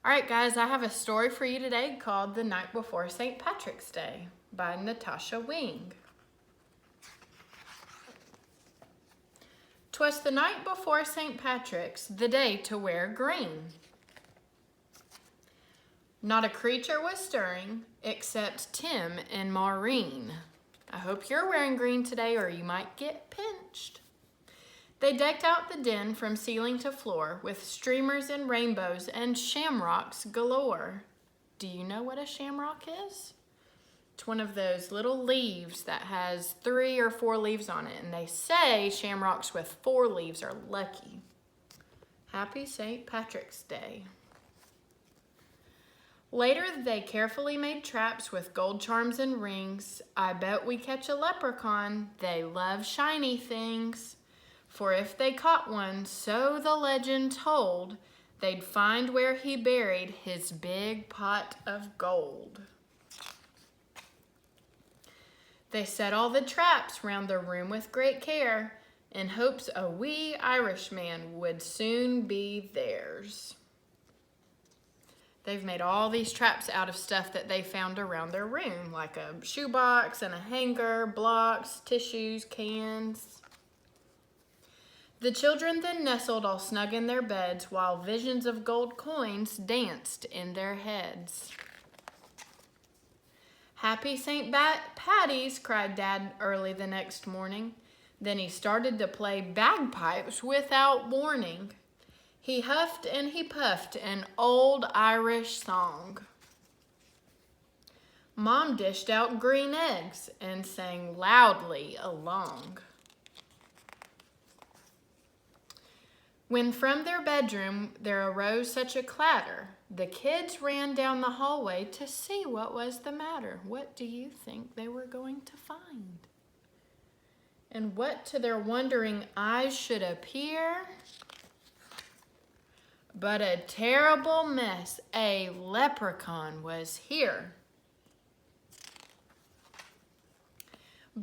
All right, guys, I have a story for you today called The Night Before St. Patrick's Day by Natasha Wing. 'Twas the night before St. Patrick's, the day to wear green. Not a creature was stirring except Tim and Maureen. I hope you're wearing green today or you might get pinched. They decked out the den from ceiling to floor with streamers and rainbows and shamrocks galore. Do you know what a shamrock is? It's one of those little leaves that has 3 or 4 leaves on it, and they say shamrocks with 4 leaves are lucky. Happy St. Patrick's Day. Later, they carefully made traps with gold charms and rings. I bet we catch a leprechaun. They love shiny things. For if they caught one, so the legend told, they'd find where he buried his big pot of gold. They set all the traps round the room with great care, in hopes a wee Irishman would soon be theirs. They've made all these traps out of stuff that they found around their room, like a shoebox and a hanger, blocks, tissues, cans. The children then nestled all snug in their beds while visions of gold coins danced in their heads. Happy St. Patty's, cried Dad early the next morning. Then he started to play bagpipes without warning. He huffed and he puffed an old Irish song. Mom dished out green eggs and sang loudly along. When from their bedroom there arose such a clatter, the kids ran down the hallway to see what was the matter. What do you think they were going to find? And what to their wondering eyes should appear but a terrible mess. A leprechaun was here.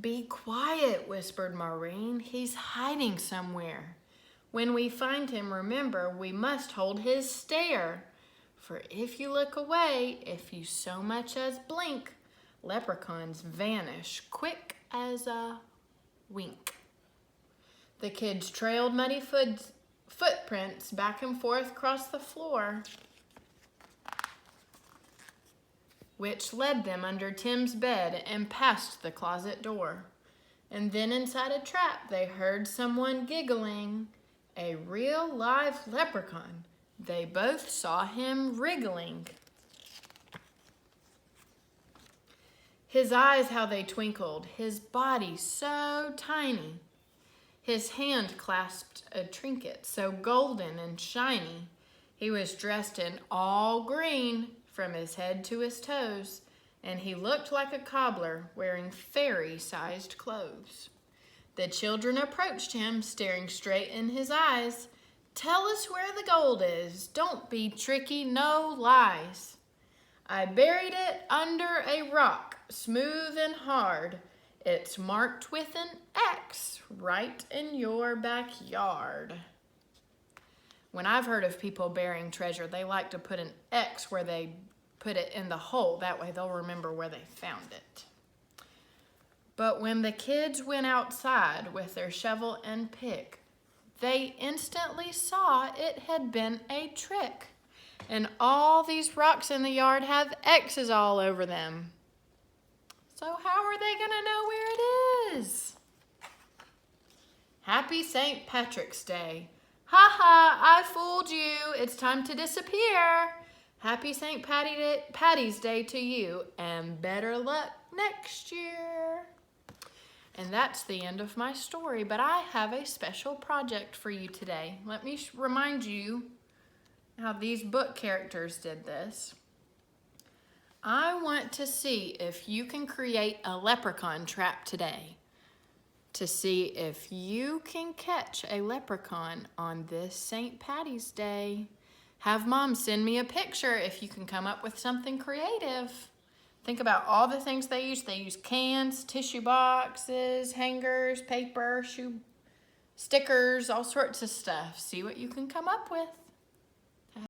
Be quiet, whispered Maureen. He's hiding somewhere. When we find him, remember, we must hold his stare. For if you look away, if you so much as blink, leprechauns vanish quick as a wink. The kids trailed muddy footprints back and forth across the floor, which led them under Tim's bed and past the closet door. And then inside a trap, they heard someone giggling. A real live leprechaun. They both saw him wriggling. His eyes, how they twinkled, his body so tiny. His hand clasped a trinket so golden and shiny. He was dressed in all green from his head to his toes, and he looked like a cobbler wearing fairy-sized clothes. The children approached him, staring straight in his eyes. Tell us where the gold is. Don't be tricky, no lies. I buried it under a rock, smooth and hard. It's marked with an X right in your backyard. When I've heard of people burying treasure, they like to put an X where they put it in the hole. That way they'll remember where they found it. But when the kids went outside with their shovel and pick, they instantly saw it had been a trick. And all these rocks in the yard have X's all over them. So how are they going to know where it is? Happy St. Patrick's Day. Ha ha, I fooled you. It's time to disappear. Happy St. Patty's Day to you, and better luck next year. And that's the end of my story, but I have a special project for you today. Let me remind you how these book characters did this. I want to see if you can create a leprechaun trap today, to see if you can catch a leprechaun on this St. Patty's Day. Have Mom send me a picture if you can come up with something creative. Think about all the things they use. They use cans, tissue boxes, hangers, paper, stickers, all sorts of stuff. See what you can come up with.